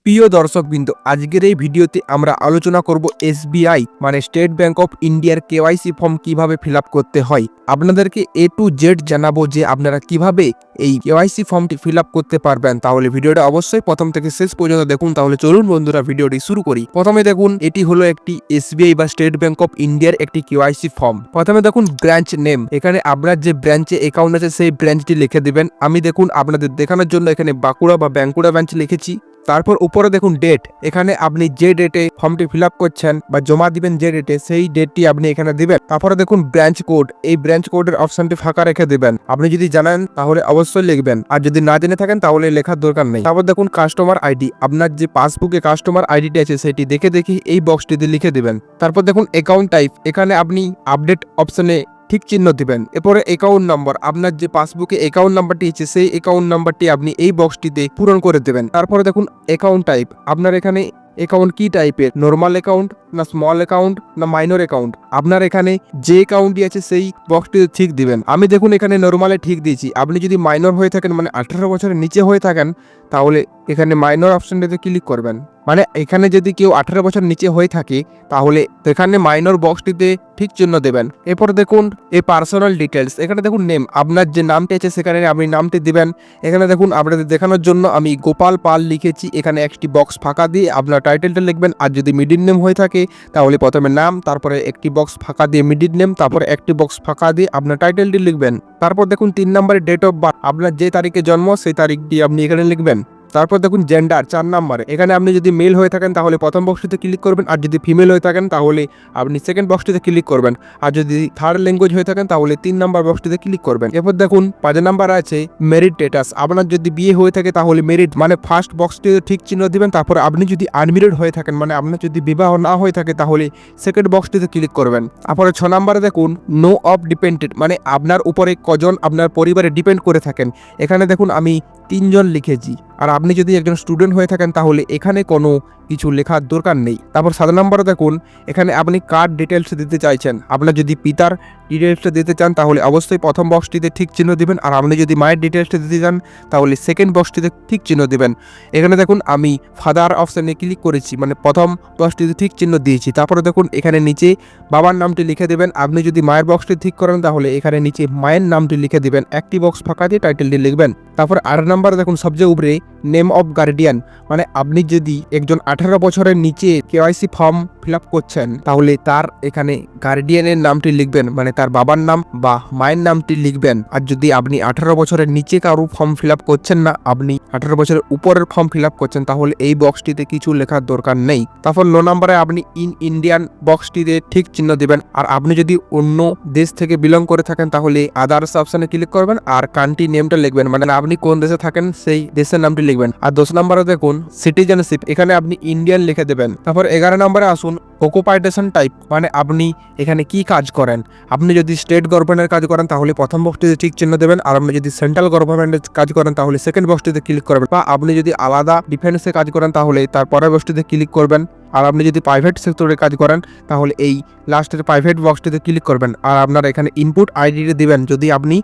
প্রিয় দর্শকবৃন্দ, আজকের এই ভিডিওতে আমরা আলোচনা করব এসবিআই মানে স্টেট ব্যাংক অফ ইন্ডিয়ার কেওয়াইসি ফর্ম কিভাবে ফিল করতে হয়। আপনাদেরকে এ টু জেড জানাবো যে আপনারা কিভাবে এই কেওয়াইসি ফর্মটি ফিল করতে পারবেন। তাহলে ভিডিওটা অবশ্যই প্রথম থেকে শেষ পর্যন্ত দেখুন। তাহলে চলুন বন্ধুরা ভিডিওটি শুরু করি। প্রথমে দেখুন, এটি হলো একটি এসবিআই বা স্টেট ব্যাংক অফ ইন্ডিয়ার একটি কেওয়াইসি ফর্ম। প্রথমে দেখুন ব্রাঞ্চ নেম, এখানে আপনার যে ব্রাঞ্চে অ্যাকাউন্ট আছে সেই ব্রাঞ্চটি লিখে দিবেন। আমি দেখুন আপনাদের দেখানোর জন্য এখানে বাঁকুড়া বা বাঁকুড়া ব্রাঞ্চ লিখেছি। তারপর উপরে দেখুন ডেট, এখানে আপনি যে ডেটে ফর্মটি ফিল করছেন বা জমা দিবেন যে ডেটে, সেই ডেটটি আপনি এখানে দিবেন। তারপরে দেখুন ব্রাঞ্চ কোড, এই ব্রাঞ্চ কোডের অপশনটি ফাঁকা রেখে দিবেন। আপনি যদি জানেন তাহলে অবশ্যই লিখবেন, আর যদি না জেনে থাকেন তাহলে লেখার দরকার নেই। তারপর দেখুন কাস্টমার আইডি, আপনার যে পাসবুকে কাস্টমার আইডিটি আছে সেটি দেখে এই বক্সটিতে লিখে দিবেন। তারপর দেখুন অ্যাকাউন্ট টাইপ, এখানে আপনি আপডেট অপশনে ঠিক চিহ্ন দিবেন। এরপরে অ্যাকাউন্ট নাম্বার, আপনার যে পাসবুকে অ্যাকাউন্ট নাম্বারটি আছে সেই অ্যাকাউন্ট নাম্বারটি আপনি এই বক্সটিতে পূরণ করে দেবেন। তারপরে দেখুন অ্যাকাউন্ট টাইপ, আপনার এখানে অ্যাকাউন্ট কি টাইপের, নর্মাল অ্যাকাউন্ট না স্মল অ্যাকাউন্ট না মাইনর অ্যাকাউন্ট, আপনার এখানে যে অ্যাকাউন্টটি আছে সেই বক্সটিতে ঠিক দিবেন। আমি দেখুন এখানে নর্মালে ঠিক দিয়েছি। আপনি যদি মাইনর হয়ে থাকেন মানে 18 বছরের নিচে হয়ে থাকেন তাহলে এখানে মাইনর অপশনটিতে ক্লিক করবেন। মানে এখানে যদি কেউ 18 বছর নিচে হয়ে থাকে তাহলে এখানে মাইনর বক্সটিতে ঠিক চিহ্ন দেবেন। এরপর দেখুন এই পার্সোনাল ডিটেলস, এখানে দেখুন নেম, আপনার যে নামটি আছে সেখানে আপনি নামটি দিবেন। এখানে দেখুন আপনাদের দেখানোর জন্য আমি গোপাল পাল লিখেছি, এখানে একটি বক্স ফাঁকা দিয়ে আপনার টাইটেলটা লিখবেন। আর যদি মিডিল নেম হয়ে থাকে তাহলে প্রথমে নাম, তারপরে একটি বক্স ফাঁকা দিয়ে মিডিল নেম, তারপরে একটি বক্স ফাঁকা দিয়ে আপনার টাইটেলটি লিখবেন। তারপর দেখুন 3 নম্বরে ডেট অফ বার্থ, আপনার যে তারিখে জন্ম সেই তারিখটি আপনি এখানে লিখবেন। তারপর দেখুন জেন্ডার 4 নম্বরে, এখানে আপনি যদি মেল হয়ে থাকেন তাহলে প্রথম বক্সটিতে ক্লিক করবেন, আর যদি ফিমেল হয়ে থাকেন তাহলে আপনি সেকেন্ড বক্সটিতে ক্লিক করবেন, আর যদি থার্ড ল্যাঙ্গুয়েজ হয়ে থাকেন তাহলে 3 নম্বর বক্সটিতে ক্লিক করবেন। এরপর দেখুন 5 নম্বর আছে মেরিট স্ট্যাটাস, আপনার যদি বিয়ে হয়ে থাকে তাহলে মেরিট মানে ফার্স্ট বক্সটিতে ঠিক চিহ্ন দিবেন। তারপর আপনি যদি আনমেরিড হয়ে থাকেন মানে আপনার যদি বিবাহ না হয়ে থাকে তাহলে সেকেন্ড বক্সটিতে ক্লিক করবেন। তারপরে 6 নম্বরে দেখুন নো অফ ডিপেন্ডেন্ট, মানে আপনার উপরে কজন আপনার পরিবারে ডিপেন্ড করে থাকেন, এখানে দেখুন আমি 3 জন লিখেছি। আর আপনি যদি একজন স্টুডেন্ট হয়ে থাকেন তাহলে এখানে কোনো কিছু লেখার দরকার নেই। তারপর 7 নম্বরে দেখুন এখানে আপনি কার ডিটেলস দিতে চাইছেন, আপনার যদি পিতার ডিটেলসটা দিতে চান তাহলে অবশ্যই প্রথম বক্সটিতে ঠিক চিহ্ন দিবেন, আর আপনি যদি মায়ের ডিটেলসটা দিতে চান তাহলে সেকেন্ড বক্সটিতে ঠিক চিহ্ন দিবেন। এখানে দেখুন আমি ফাদার অপশানে ক্লিক করেছি, মানে প্রথম বক্সটিতে ঠিক চিহ্ন দিয়েছি। তারপরে দেখুন এখানে নিচে বাবার নামটি লিখে দেবেন। আপনি যদি মায়ের বক্সটি ঠিক করেন তাহলে এখানে নিচে মায়ের নামটি লিখে দিবেন, একটি বক্স ফাঁকা দিয়ে টাইটেলটি লিখবেন। তারপর 8 নম্বরে দেখুন সবচেয়ে উপরে নেম অফ গার্ডিয়ান, মানে আপনি যদি একজন 18 বছরের নিচে কেওয়াইসি ফর্ম ফিল করছেন তাহলে তার এখানে গার্ডিয়ানের নামটি লিখবেন, মানে তার বাবার নাম বা মায়ের নামটি লিখবেন। আর যদি আপনি 18 বছরের নিচে কারো ফর্ম ফিল করছেন না, আপনি 18 বছরের উপরের ফর্ম ফিল করছেন তাহলে এই বক্সটিতে কিছু লেখার দরকার নেই। তারপর 9 নম্বরে আপনি ইন ইন্ডিয়ান বক্সটিতে ঠিক চিহ্ন দিবেন। আর আপনি যদি অন্য দেশ থেকে বিলং করে থাকেন তাহলে আদার্স অপশনে ক্লিক করবেন আর কান্ট্রি নেমটা লিখবেন, মানে আপনি কোন দেশে থাকেন সেই দেশের নামটি লিখবেন। আর 10 নম্বরে দেখুন সিটিজেনশিপ, এখানে আপনি ইন্ডিয়ান লিখে দেবেন। তারপর 11 নম্বরে আসুন অকুপাইটেশন টাইপ, মানে আপনি এখানে কি কাজ করেন। আপনি যদি স্টেট গভর্নমেন্টের কাজ করেন তাহলে প্রথম বক্সটিতে ঠিক চিহ্ন দেবেন, আর আপনি যদি সেন্ট্রাল গভর্নমেন্টের কাজ করেন তাহলে সেকেন্ড বক্সটিতে ক্লিক করবেন, বা আপনি যদি আলাদা ডিফেন্সে কাজ করেন তাহলে তার পরের বক্সটিতে ক্লিক করবেন। আর আপনি যদি প্রাইভেট সেক্টরে কাজ করেন তাহলে এই লাস্টের প্রাইভেট বক্সটিতে ক্লিক করবেন। আর আপনার এখানে ইনপুট আইডিটি দিবেন যদি আপনি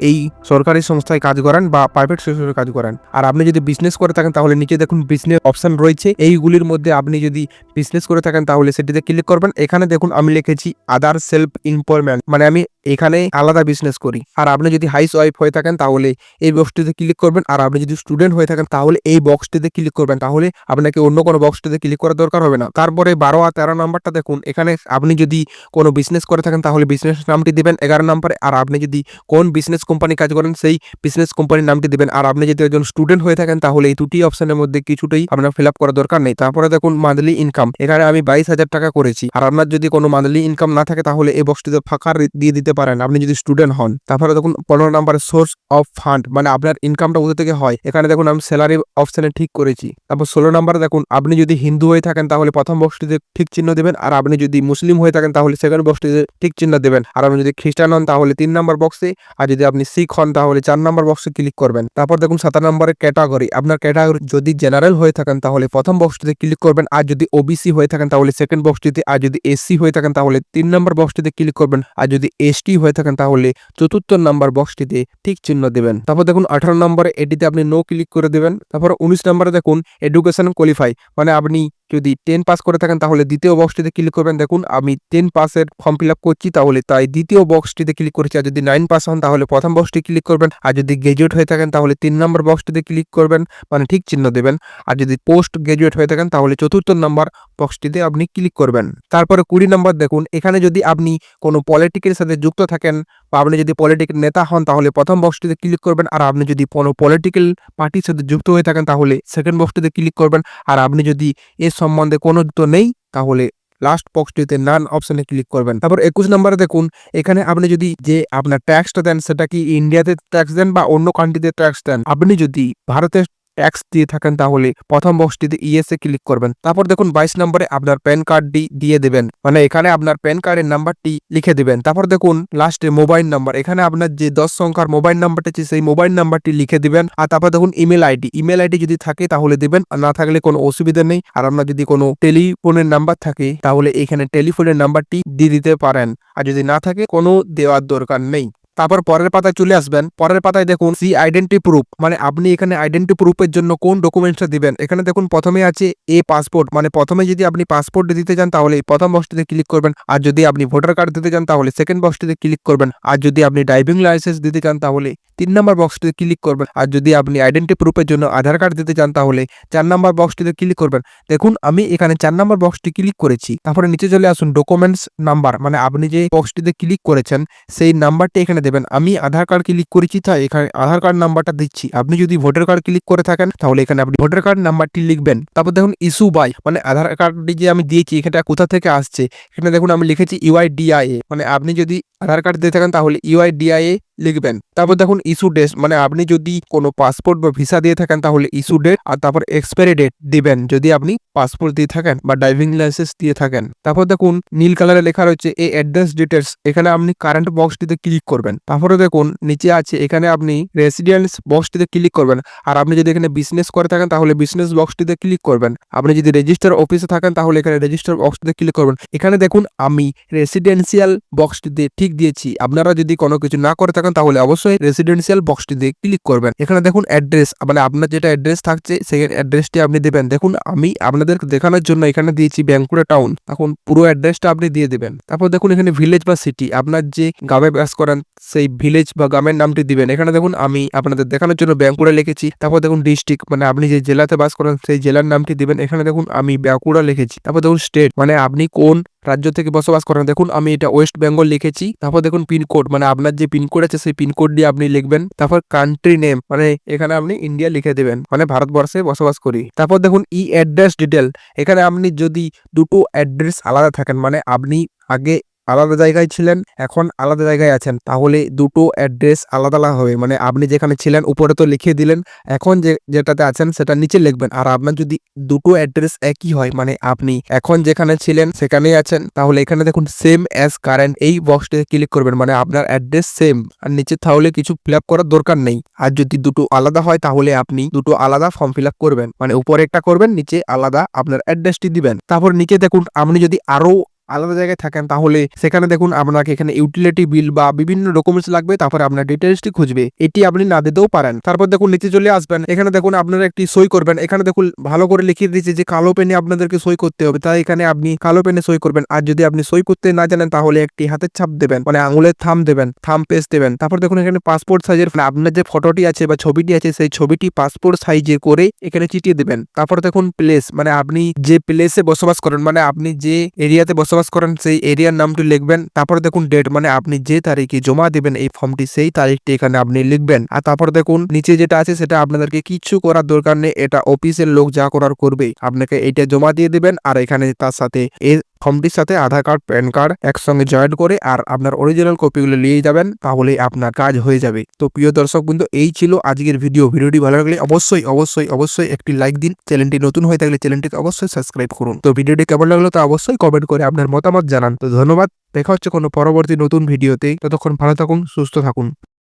এই সরকারি সংস্থায় কাজ করেন বা প্রাইভেট সেক্টরে কাজ করেন। আর আপনি যদি বিজনেস করে থাকেন তাহলে নিচে দেখুন বিজনেস অপশন রয়েছে, এইগুলির মধ্যে আপনি যদি বিজনেস করে থাকেন তাহলে সেটিতে ক্লিক করবেন। এখানে দেখুন আমি লিখেছি আদার সেলফ এমপ্লয়মেন্ট, মানে আমি এখানে আলাদা বিজনেস করি। আর আপনি যদি হাউস ওয়াইফ হয়ে থাকেন তাহলে এই বক্সটিতে ক্লিক করবেন। আর আপনি যদি স্টুডেন্ট হয়ে থাকেন তাহলে এই বক্সটিতে ক্লিক করবেন, তাহলে আপনাকে অন্য কোনো বক্সটিতে ক্লিক করার দরকার হবে না। তারপরে 12 আর 13 নাম্বারটা দেখুন, এখানে আপনি যদি কোনো বিজনেস করে থাকেন তাহলে বিজনেস নামটি দিবেন 11 নম্বরে। আর আপনি যদি কোন বিজনেস কোম্পানি কাজ করেন সেই বিজনেস কোম্পানির নামটি দিবেন। আর আপনি যদি একজন স্টুডেন্ট হয়ে থাকেন তাহলে এই দুটি অপশনের মধ্যে কিছুটাই আপনার ফিল আপ করার দরকার নেই। তারপরে দেখুন মান্থলি ইনকাম, এখানে আমি 22,000 টাকা করেছি। আর আপনার যদি কোনো মান্থলি ইনকাম না থাকে তাহলে এই বক্সটিতে ফাঁকা দিয়ে দিতে পারেন আপনি যদি স্টুডেন্ট হন। তারপরে দেখুন 15 নম্বরে সোর্স অফ ফান্ড, মানে আপনার ইনকামটা কোথা থেকে হয়, এখানে দেখুন আমি স্যালারি অপশনে ঠিক করেছি। তারপর 16 নম্বরে দেখুন আপনি যদি হিন্দু হয়ে থাকেন তাহলে প্রথম বক্সটিতে ঠিক চিহ্ন দেবেন, আর আপনি যদি মুসলিম হয়ে থাকেন তাহলে সেকেন্ড বক্সটিতে ঠিক চিহ্ন দেবেন। আর আপনি যদি খ্রিস্টান হন তাহলে 3 নম্বর বক্সে, আর যদি আপনি শিখ হন তাহলে 4 নম্বর বক্সে ক্লিক করবেন। তারপর দেখুন 7 নম্বরে ক্যাটাগরি, আপনার ক্যাটাগরি যদি জেনারেল হয়ে থাকেন তাহলে প্রথম বক্সটিতে ক্লিক করবেন, আর যদি ওবিসি হয়ে থাকেন তাহলে সেকেন্ড বক্সটিতে, আর যদি এসসি হয়ে থাকেন তাহলে 3 নম্বর বক্সটিতে ক্লিক করবেন, আর যদি এসটি পাঁচটি হয়ে থাকেন তাহলে চতুর্থ নাম্বার বক্সটিতে ঠিক চিহ্ন দেবেন। তারপর দেখুন 18 নম্বরে এটিতে আপনি নো ক্লিক করে দেবেন। তারপর 19 নম্বরে দেখুন এডুকেশন কোয়ালিফাই, মানে আপনি যদি 10 পাস করে থাকেন তাহলে দ্বিতীয় বক্সটিতে ক্লিক করবেন। দেখুন আমি 10 পাসের ফর্ম ফিল আপ করছি, তাহলে তাই দ্বিতীয় বক্সটিতে ক্লিক করেছি। আর যদি 9 পাস হন তাহলে প্রথম বক্সটি ক্লিক করবেন। আর যদি গ্রাজুয়েট হয়ে থাকেন তাহলে 3 নম্বর বক্সটিতে ক্লিক করবেন, মানে ঠিক চিহ্ন দেবেন। আর যদি পোস্ট গ্রাজুয়েট হয়ে থাকেন তাহলে চতুর্থ নম্বর বক্সটিতে আপনি ক্লিক করবেন। তারপরে 20 নম্বর দেখুন, এখানে যদি আপনি কোনো পলিটিক্যাল সাথে যুক্ত থাকেন বা আপনি যদি পলিটিক্যাল নেতা হন তাহলে প্রথম বক্সটিতে ক্লিক করবেন। আর আপনি যদি কোনো পলিটিক্যাল পার্টির সাথে যুক্ত হয়ে থাকেন তাহলে সেকেন্ড বক্সটিতে ক্লিক করবেন। আর আপনি যদি এর সম্বন্ধে কোনো যুক্ত নেই তাহলে লাস্ট বক্সটিতে নান অপশনে ক্লিক করবেন। তারপর 21 নম্বরে দেখুন, এখানে আপনি যদি যে আপনার ট্যাক্সটা দেন সেটা কি ইন্ডিয়াতে ট্যাক্স দেন বা অন্য কান্ট্রিতে ট্যাক্স দেন। আপনি যদি ভারতের ট্যাক্স দিয়ে থাকেন তাহলে প্রথম বক্সটিতে ইয়েসে ক্লিক করবেন। তারপর দেখুন 22 নম্বরে আপনার প্যান কার্ডটি দিয়ে দেবেন, মানে এখানে আপনার প্যান কার্ডের নাম্বারটি লিখে দিবেন। তারপর দেখুন লাস্টে মোবাইল নাম্বার, এখানে আপনার যে 10 সংখ্যার মোবাইল নাম্বারটি আছে সেই মোবাইল নাম্বারটি লিখে দিবেন। আর তারপর দেখুন ইমেল আইডি যদি থাকে তাহলে দিবেন, আর না থাকলে কোনো অসুবিধা নেই। আর আপনার যদি কোনো টেলিফোনের নাম্বার থাকে তাহলে এখানে টেলিফোনের নাম্বারটি দিয়ে দিতে পারেন, আর যদি না থাকে কোনো দেওয়ার দরকার নেই। তারপর পরের পাতায় চলে আসবেন। পরের পাতায় দেখুন সি আইডেন্টি প্রুফ, মানে আপনি এখানে আইডেন্টি প্রুফের জন্য কোন ডকুমেন্টসটা দিবেন। এখানে দেখুন প্রথমে আছে এ পাসপোর্ট, মানে প্রথমে যদি আপনি পাসপোর্ট দিতে চান তাহলে প্রথম বক্সটিতে ক্লিক করবেন। আর যদি আপনি ভোটার কার্ড দিতে চান তাহলে সেকেন্ড বক্সটিতে ক্লিক করবেন। আর যদি আপনি ড্রাইভিং লাইসেন্স দিতে চান তাহলে 3 নম্বর বক্সটিতে ক্লিক করবেন। আর যদি আপনি আইডেন্টি প্রুফের জন্য আধার কার্ড দিতে চান তাহলে 4 নম্বর বক্সটিতে ক্লিক করবেন। দেখুন আমি এখানে 4 নম্বর বক্সটি ক্লিক করেছি। তারপরে নিচে চলে আসুন ডকুমেন্টস নাম্বার, মানে আপনি যে বক্সটিতে ক্লিক করেছেন সেই নাম্বারটি এখানে দেবেন। আমি আধার কার্ড ক্লিক করেছি তাই এখানে আধার কার্ড নাম্বারটা দিচ্ছি। আপনি যদি ভোটার কার্ড ক্লিক করে থাকেন তাহলে এখানে আপনি ভোটার কার্ড নাম্বারটি লিখবেন। তারপর দেখুন ইস্যু বাই, মানে আধার কার্ডটি যে আমি দিয়েছি এখানটা কোথা থেকে আসছে, এখানে দেখুন আমি লিখেছি ইউআইডিআইএ, মানে আপনি যদি আধার কার্ড দিয়ে থাকেন তাহলে ইউআইডিআইএ লিখবেন। তারপর দেখুন ইস্যু ডেট, মানে আপনি যদি কোনো পাসপোর্ট বা ভিসা দিয়ে থাকেন তাহলে ইস্যু ডেট, আর তারপর এক্সপায়ারি ডেট দিবেন যদি আপনি পাসপোর্ট দিয়ে থাকেন বা ড্রাইভিং লাইসেন্স দিয়ে থাকেন। তারপর দেখুন নীল কালারে লেখা রয়েছে এই অ্যাড্রেস ডিটেলস, এখানে আপনি কারেন্ট বক্সটিতে ক্লিক করবেন। তারপরে দেখুন নিচে আছে এখানে আপনি রেসিডেন্স বক্সটিতে ক্লিক করবেন। আর আপনি যদি এখানে বিজনেস করে থাকেন তাহলে বিজনেস বক্সটিতে ক্লিক করবেন। আপনি যদি রেজিস্টার অফিসে থাকেন তাহলে এখানে রেজিস্টার বক্সটিতে ক্লিক করবেন। এখানে দেখুন আমি রেসিডেন্সিয়াল বক্সটিতে ঠিক দিয়েছি। আপনারা যদি কোনো কিছু না করে থাকেন তাহলে অবশ্যই রেসিডেন্সিয়াল বক্সটিতে ক্লিক করবেন। এখানে দেখুন অ্যাড্রেস, মানে আপনার যেটা অ্যাড্রেস থাকছে সেই অ্যাড্রেসটি আপনি দেবেন। দেখুন আমি আপনাদের দেখানোর জন্য এখানে দিয়েছি বাঁকুড়া টাউন, এখন পুরো অ্যাড্রেসটা আপনি দিয়ে দিবেন। তারপর দেখুন এখানে ভিলেজ বা সিটি, আপনার যে গ্রামে বাস করেন সেই ভিলেজ বা গ্রামের নামটি দিবেন। এখানে দেখুন আমি আপনাদের দেখানোর জন্য বাঁকুড়া লিখেছি। তারপর দেখুন ডিস্ট্রিক্ট, মানে আপনি যে জেলাতে বাস করেন সেই জেলার নামটি দিবেন। এখানে দেখুন আমি বাঁকুড়া লিখেছি। তারপর দেখুন স্টেট, মানে আপনি কোন রাজ্য থেকে বসবাস করেন। দেখুন আমি এটা ওয়েস্ট বেঙ্গল লিখেছি। তারপর দেখুন পিনকোড, মানে আপনার যে পিনকোড আছে সেই পিনকোড দিয়ে আপনি লিখবেন। তারপর কান্ট্রি নেম, মানে এখানে আপনি ইন্ডিয়া লিখে দেবেন, মানে ভারতবর্ষে বসবাস করি। তারপর দেখুন ই অ্যাড্রেস ডিটেল, এখানে আপনি যদি দুটো অ্যাড্রেস আলাদা থাকেন, মানে আপনি আগে আলাদা জায়গায় ছিলেন এখন আলাদা জায়গায় আছেন তাহলে দুটো অ্যাড্রেস আলাদা আলাদা হবে। মানে আপনি যেখানে ছিলেন উপরে তো লিখে দিলেন, এখন যেটাতে আছেন সেটা নিচে লিখবেন। আর আপনার যদি দুটো অ্যাড্রেস একই হয়, মানে আপনি এখন যেখানে ছিলেন সেখানেই আছেন, তাহলে এখানে দেখুন সেম অ্যাজ কারেন্ট এই বক্সটিতে ক্লিক করবেন, মানে আপনার অ্যাড্রেস সেম আর নিচে তাহলে কিছু ফিল আপ করার দরকার নেই। আর যদি দুটো আলাদা হয় তাহলে আপনি দুটো আলাদা ফর্ম ফিল আপ করবেন, মানে উপরে একটা করবেন নিচে আলাদা আপনার অ্যাড্রেসটি দিবেন। তারপর নিচে দেখুন আপনি যদি আরো আলাদা জায়গায় থাকেন তাহলে সেখানে দেখুন আপনাকে এখানে ইউটিলিটি বিল বা বিভিন্ন ডকুমেন্টস লাগবে, তারপরে আপনার ডিটেলসটি খুঁজবে, এটি আপনি না দিতেও পারেন। তারপর দেখুন নিচে চলে আসবেন, এখানে দেখুন আপনারা একটি সই করবেন। এখানে দেখুন ভালো করে লিখিয়ে দিয়েছে যে কালো পেনে আপনাদেরকে সই করতে হবে, তাই এখানে আপনি কালো পেনে সই করবেন। আর যদি আপনি সই করতে না জানেন তাহলে একটি হাতের ছাপ দেবেন, মানে আঙুলের থাম দেবেন, থাম পেস্ট দেবেন। তারপর দেখুন এখানে পাসপোর্ট সাইজের, মানে আপনার যে ফটোটি আছে বা ছবিটি আছে সেই ছবিটি পাসপোর্ট সাইজে করে এখানে চিটিয়ে দেবেন। তারপর দেখুন প্লেস, মানে আপনি যে প্লেসে বসবাস করেন, মানে আপনি যে এরিয়াতে বসবাস করেন সেই এরিয়ার নামটি লিখবেন। তারপর দেখুন ডেট, মানে আপনি যে তারিখে জমা দিবেন এই ফর্মটি সেই তারিখটি এখানে আপনি লিখবেন। আর তারপর দেখুন নিচে যেটা আছে সেটা আপনাদেরকে কিছু করার দরকার নেই, এটা অফিসের লোক যা করার করবে। আপনাকে এইটা জমা দিয়ে দিবেন আর এখানে তার সাথে এই ফর্মটির সাথে আধার কার্ড প্যান কার্ড একসঙ্গে জয়েন করে আর আপনার অরিজিনাল কপিগুলো নিয়ে যাবেন, তাহলে আপনার কাজ হয়ে যাবে। তো প্রিয় দর্শক বন্ধু, এই ছিল আজকের ভিডিওটি ভালো লাগলে অবশ্যই অবশ্যই অবশ্যই একটি লাইক দিন। চ্যানেলটি নতুন হয়ে থাকলে চ্যানেলটিকে অবশ্যই সাবস্ক্রাইব করুন। তো ভিডিওটি কেমন লাগলো তা অবশ্যই কমেন্ট করে আপনার মতামত জানান। তো ধন্যবাদ, দেখা হচ্ছে কোনো পরবর্তী নতুন ভিডিওতে। ততক্ষণ ভালো থাকুন, সুস্থ থাকুন।